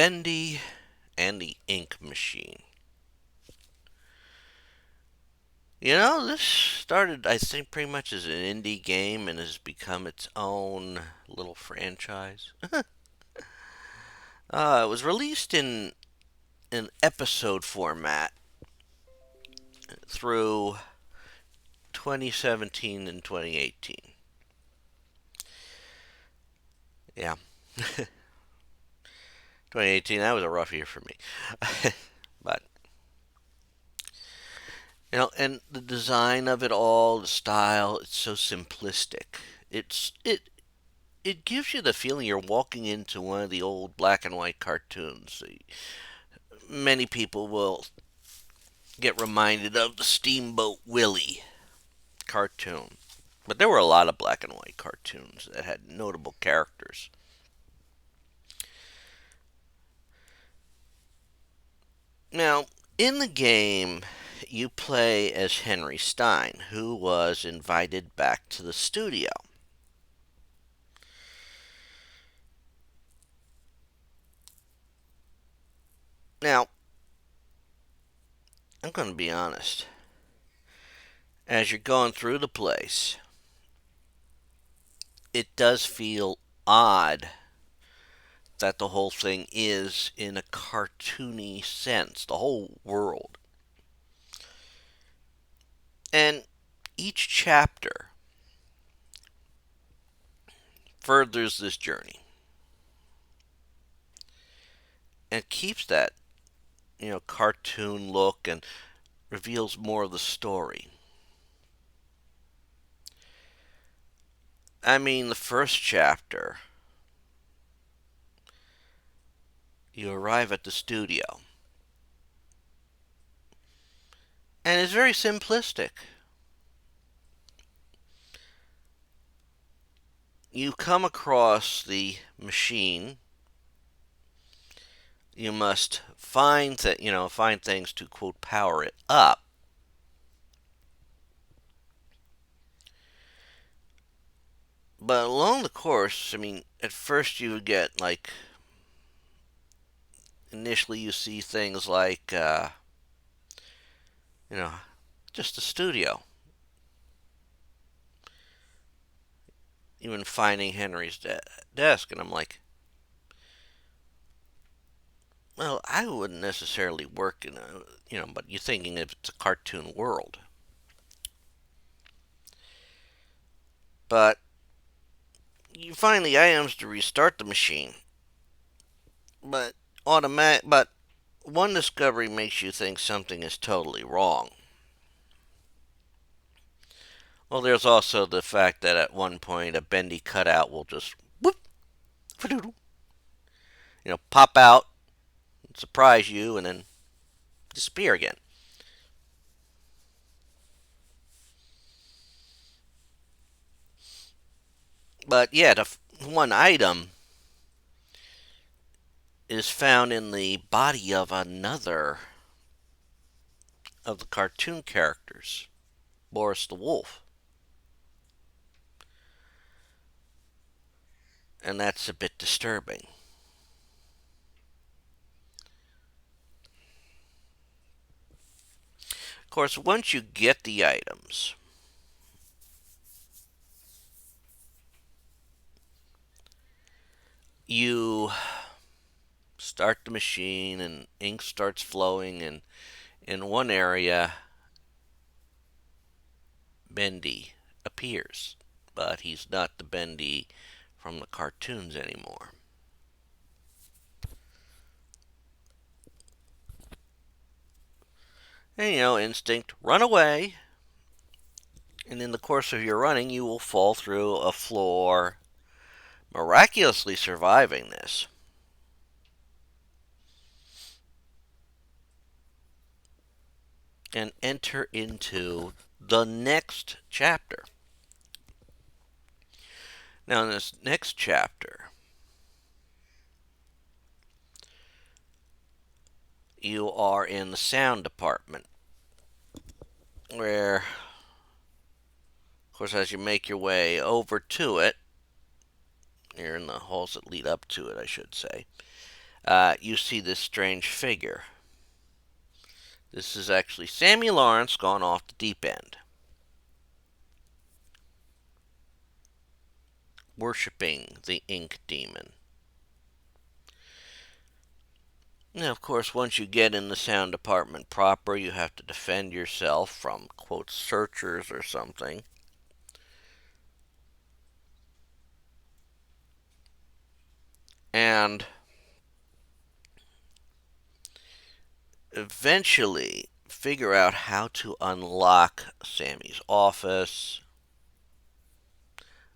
Bendy and the Ink Machine. This started, I think, pretty much as an indie game and has become its own little franchise. It was released in an episode format through 2017 and 2018. Yeah, 2018, that was a rough year for me. But and the design of it all, the style, it's so simplistic. It gives you the feeling you're walking into one of the old black and white cartoons. Many people will get reminded of the Steamboat Willie cartoon. But there were a lot of black and white cartoons that had notable characters. Now, in the game, you play as Henry Stein, who was invited back to the studio. Now, I'm going to be honest. As you're going through the place, it does feel odd that the whole thing is in a cartoony sense, the whole world. And each chapter furthers this journey and keeps that, cartoon look and reveals more of the story. I mean, the first chapter, you arrive at the studio, and it's very simplistic. You come across the machine. You must find things to quote power it up. But along the course, I mean, at first you would get like initially you see things like you know just a studio. Even finding Henry's desk, and I'm like, well, I wouldn't necessarily work in but you're thinking if it's a cartoon world. But you find the items to restart the machine, but but one discovery makes you think something is totally wrong. Well, there's also the fact that at one point a bendy cutout will just whoop, pop out, surprise you, and then disappear again. But yeah, the one item is found in the body of another of the cartoon characters, Boris the Wolf. And that's a bit disturbing. Of course, once you get the items, you start the machine and ink starts flowing, and in one area Bendy appears, but he's not the Bendy from the cartoons anymore. And instinct, run away. And in the course of your running, you will fall through a floor, miraculously surviving this. And enter into the next chapter. Now, in this next chapter, you are in the sound department, where, of course, as you make your way over to it, you're in the halls that lead up to it, I should say. you see this strange figure. This is actually Sammy Lawrence gone off the deep end, worshiping the ink demon. Now, of course, once you get in the sound department proper, you have to defend yourself from, quote, searchers or something. And eventually figure out how to unlock Sammy's office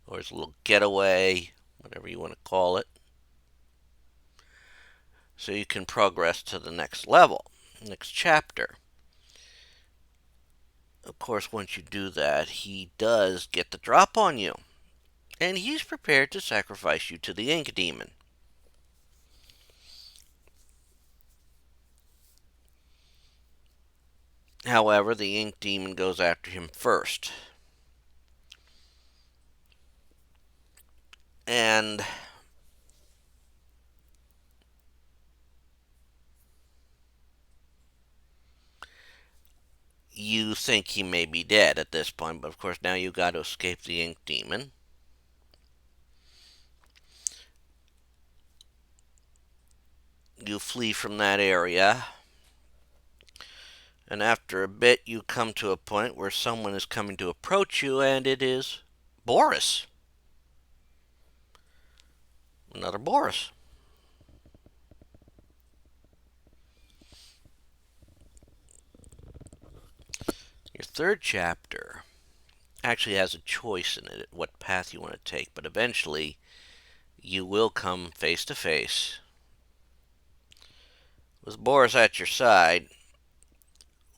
or his little getaway, whatever you want to call it, so you can progress to the next level, next chapter. Of course, once you do that, he does get the drop on you, and he's prepared to sacrifice you to the ink demon. However, the ink demon goes after him first. And you think he may be dead at this point, but of course now you got to escape the ink demon. You flee from that area, and after a bit you come to a point where someone is coming to approach you, and it is Boris. Another Boris. Your third chapter actually has a choice in it, what path you want to take, but eventually you will come face to face with Boris at your side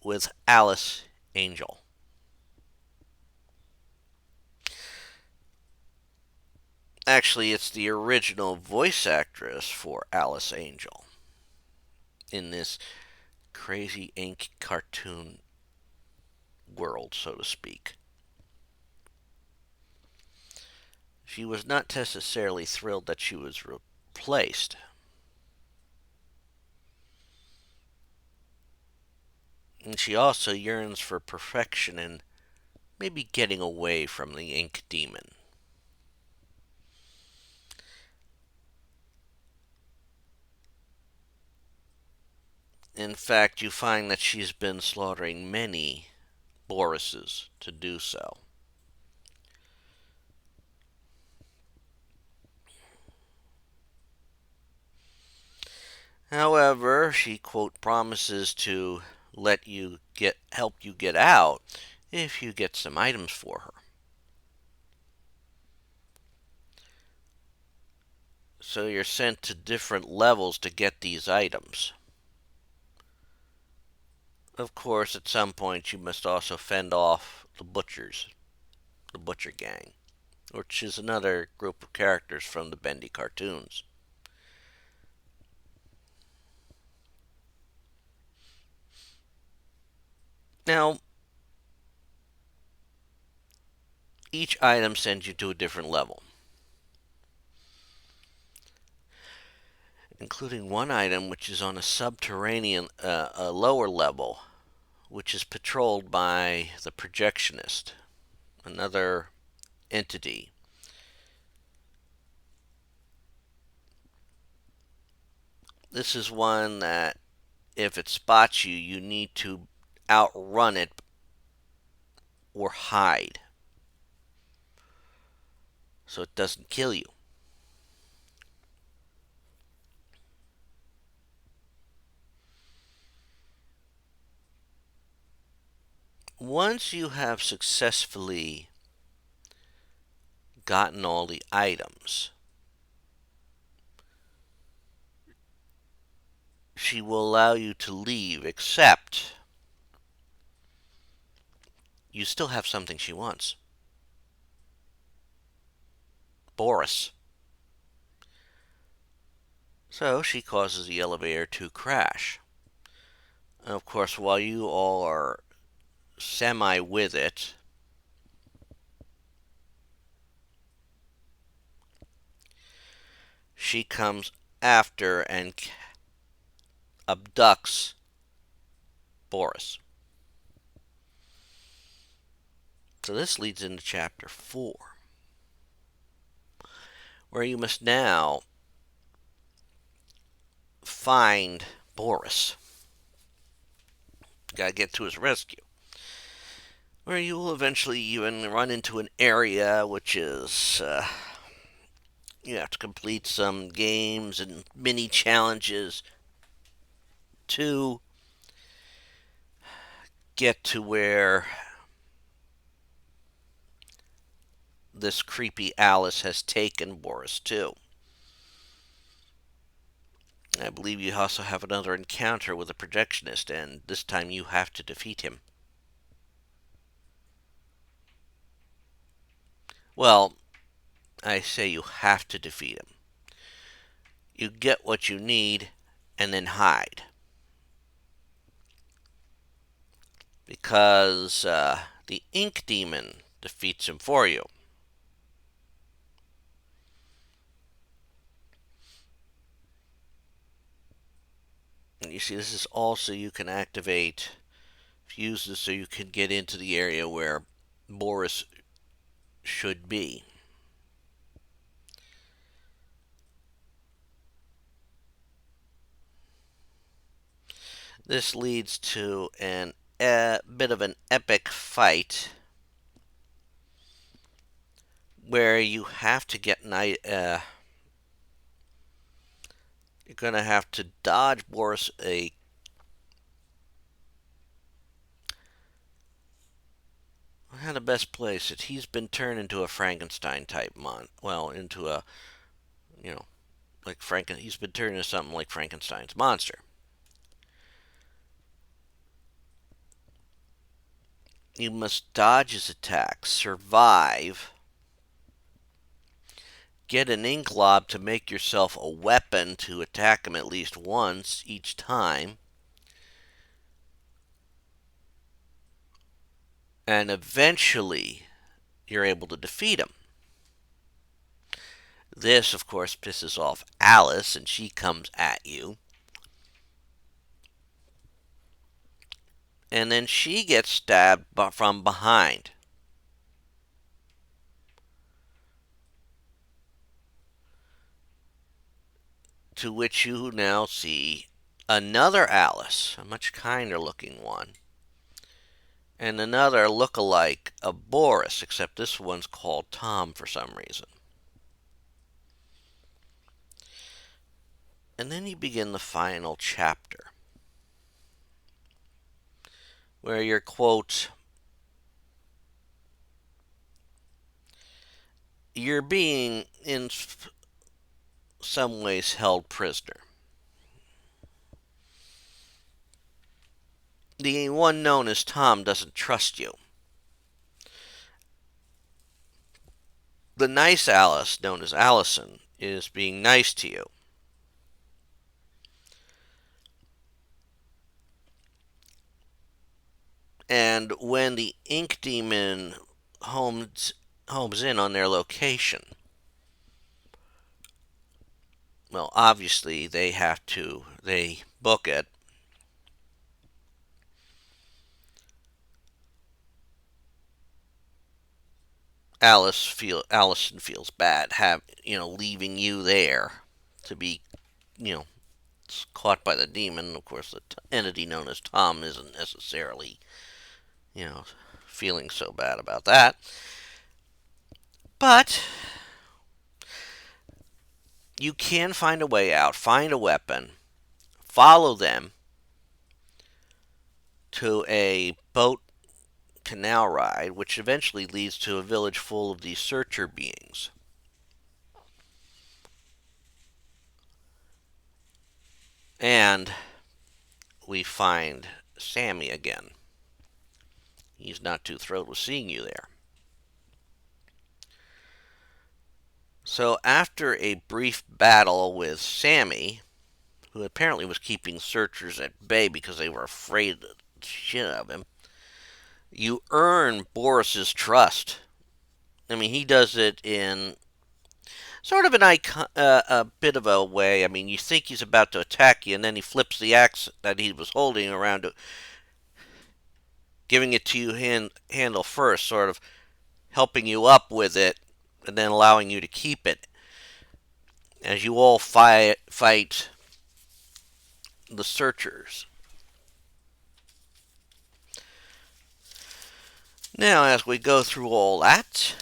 with Alice Angel. Actually, it's the original voice actress for Alice Angel in this crazy ink cartoon world, so to speak. She was not necessarily thrilled that she was replaced. And she also yearns for perfection and maybe getting away from the ink demon. In fact, you find that she's been slaughtering many Borises to do so. However, she, quote, promises to help you get out if you get some items for her. So you're sent to different levels to get these items. Of course, at some point you must also fend off the butchers, the butcher gang, which is another group of characters from the Bendy cartoons. Now, each item sends you to a different level, including one item which is on a subterranean, a lower level, which is patrolled by the projectionist, another entity. This is one that, if it spots you, you need to outrun it or hide so it doesn't kill you. Once you have successfully gotten all the items, she will allow you to leave, except you still have something she wants. Boris. So she causes the elevator to crash. And of course, while you all are semi with it, she comes after and abducts Boris. So this leads into chapter 4, where you must now find Boris. Gotta get to his rescue. Where you will eventually even run into an area which is you have to complete some games and mini challenges to get to where this creepy Alice has taken Boris to. I believe you also have another encounter with a projectionist, and this time you have to defeat him. Well, I say you have to defeat him. You get what you need and then hide. Because the ink demon defeats him for you. And you see, this is also you can activate fuses so you can get into the area where Boris should be. This leads to a bit of an epic fight where you have to get you're gonna have to dodge Boris a how to best place it. He's been turned into a Frankenstein type into a you know he's been turned into something like Frankenstein's monster. You must dodge his attacks, survive, get an ink glob to make yourself a weapon to attack him at least once each time, and eventually you're able to defeat him. This, of course, pisses off Alice, and she comes at you. And then she gets stabbed from behind. To which you now see another Alice, a much kinder looking one, and another look-alike of Boris, except this one's called Tom for some reason. And then you begin the final chapter, where you're, quote, you're being, in some ways, held prisoner. The one known as Tom doesn't trust you. The nice Alice, known as Allison, is being nice to you. And when the ink demon homes in on their location, well, obviously they book it. Allison feels bad leaving you there to be you know caught by the demon. Of course, the entity known as Tom isn't necessarily you know feeling so bad about that, but you can find a way out, find a weapon, follow them to a boat canal ride, which eventually leads to a village full of these searcher beings. And we find Sammy again. He's not too thrilled with seeing you there. So after a brief battle with Sammy, who apparently was keeping searchers at bay because they were afraid of the shit of him, you earn Boris's trust. I mean, he does it in sort of a bit of a way. I mean, you think he's about to attack you, and then he flips the axe that he was holding around, giving it to you handle first, sort of helping you up with it, and then allowing you to keep it as you all fight the searchers. Now, as we go through all that,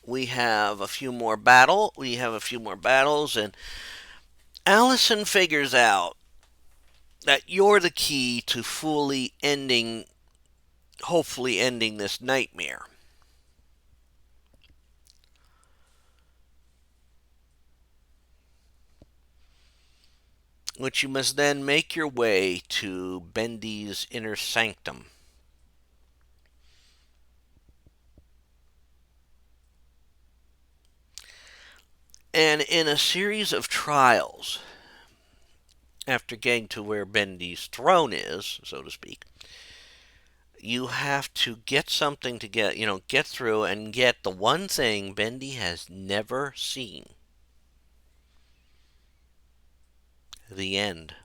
we have a few more battle. We have a few more battles, and Allison figures out that you're the key to fully ending, hopefully ending this nightmare. Which you must then make your way to Bendy's inner sanctum. And in a series of trials, after getting to where Bendy's throne is, so to speak, you have to get something to get through and get the one thing Bendy has never seen: the end.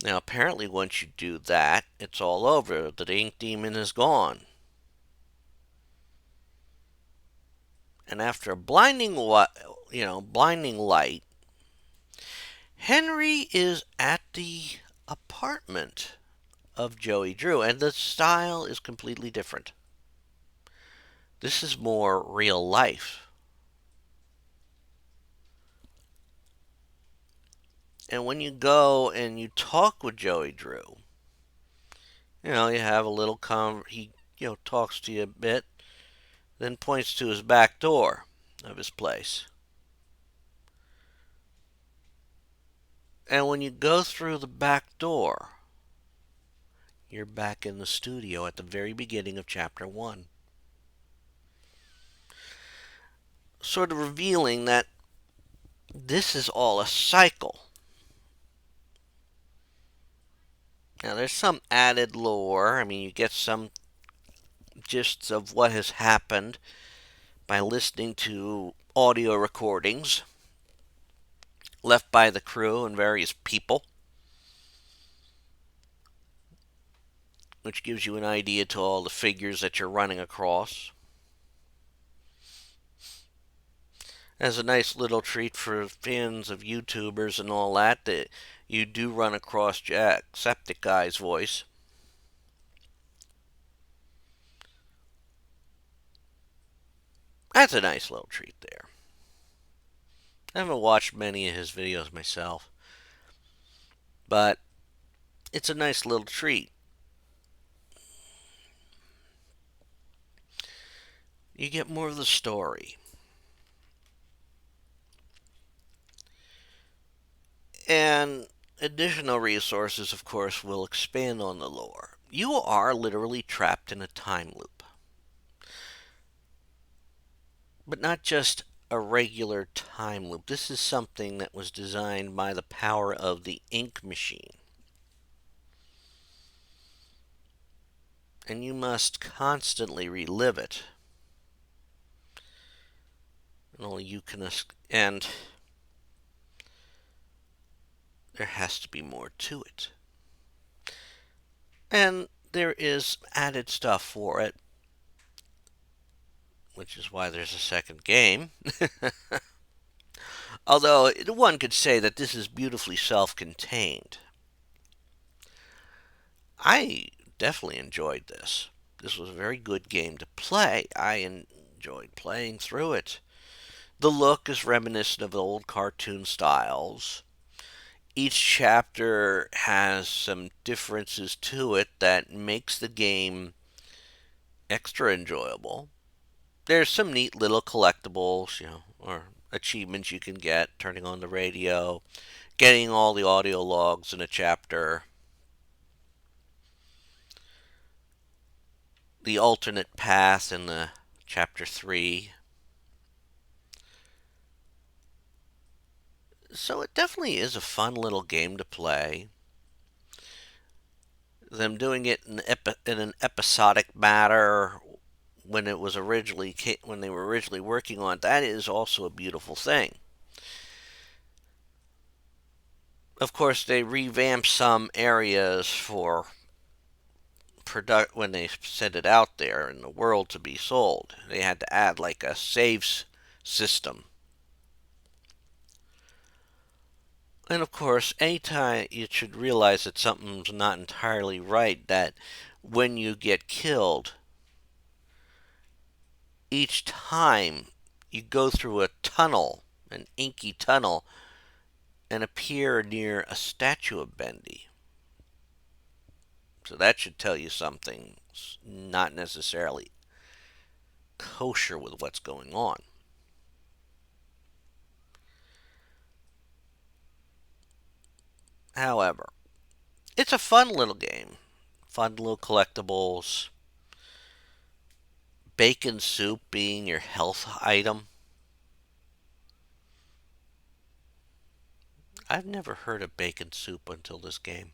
Now, apparently, once you do that, it's all over. The ink demon is gone. And after a blinding light, Henry is at the apartment of Joey Drew, and the style is completely different. This is more real life. And when you go and you talk with Joey Drew, you have a little he talks to you a bit, then points to his back door of his place. And when you go through the back door, you're back in the studio at the very beginning of chapter 1. Sort of revealing that this is all a cycle. Now, there's some added lore. I mean, you get some gists of what has happened by listening to audio recordings left by the crew and various people, which gives you an idea to all the figures that you're running across. As a nice little treat for fans of YouTubers and all that you do run across Jacksepticeye's voice. That's a nice little treat there. I haven't watched many of his videos myself, but it's a nice little treat. You get more of the story. And additional resources, of course, will expand on the lore. You are literally trapped in a time loop. But not just a regular time loop. This is something that was designed by the power of the ink machine. And you must constantly relive it. And only you can. And there has to be more to it. And there is added stuff for it, which is why there's a second game. Although one could say that this is beautifully self-contained. I definitely enjoyed this. This was a very good game to play. I enjoyed playing through it. The look is reminiscent of old cartoon styles. Each chapter has some differences to it that makes the game extra enjoyable. There's some neat little collectibles, or achievements you can get, turning on the radio, getting all the audio logs in a chapter, the alternate path in the chapter 3. So it definitely is a fun little game to play. Them doing it in an episodic manner when they were originally working on it, that is also a beautiful thing. Of course, they revamped some areas for product when they sent it out there in the world to be sold. They had to add like a saves system. And of course, anytime you should realize that something's not entirely right, that when you get killed, each time you go through a tunnel, an inky tunnel, and appear near a statue of Bendy. So that should tell you something's not necessarily kosher with what's going on. However, it's a fun little game. Fun little collectibles. Bacon soup being your health item. I've never heard of bacon soup until this game.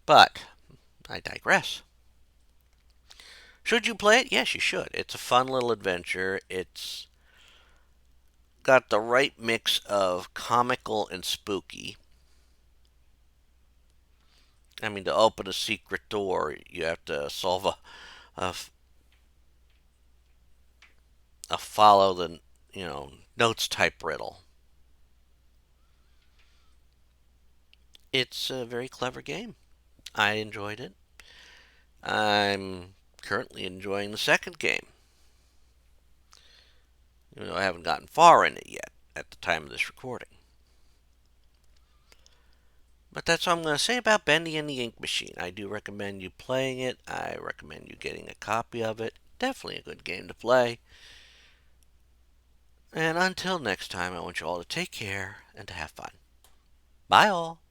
But I digress. Should you play it? Yes, you should. It's a fun little adventure. It's got the right mix of comical and spooky. I mean, to open a secret door, you have to solve a, a follow the notes type riddle. It's a very clever game. I enjoyed it. I'm currently enjoying the second game. Even though I haven't gotten far in it yet at the time of this recording. But that's all I'm going to say about Bendy and the Ink Machine. I do recommend you playing it. I recommend you getting a copy of it. Definitely a good game to play. And until next time, I want you all to take care and to have fun. Bye all.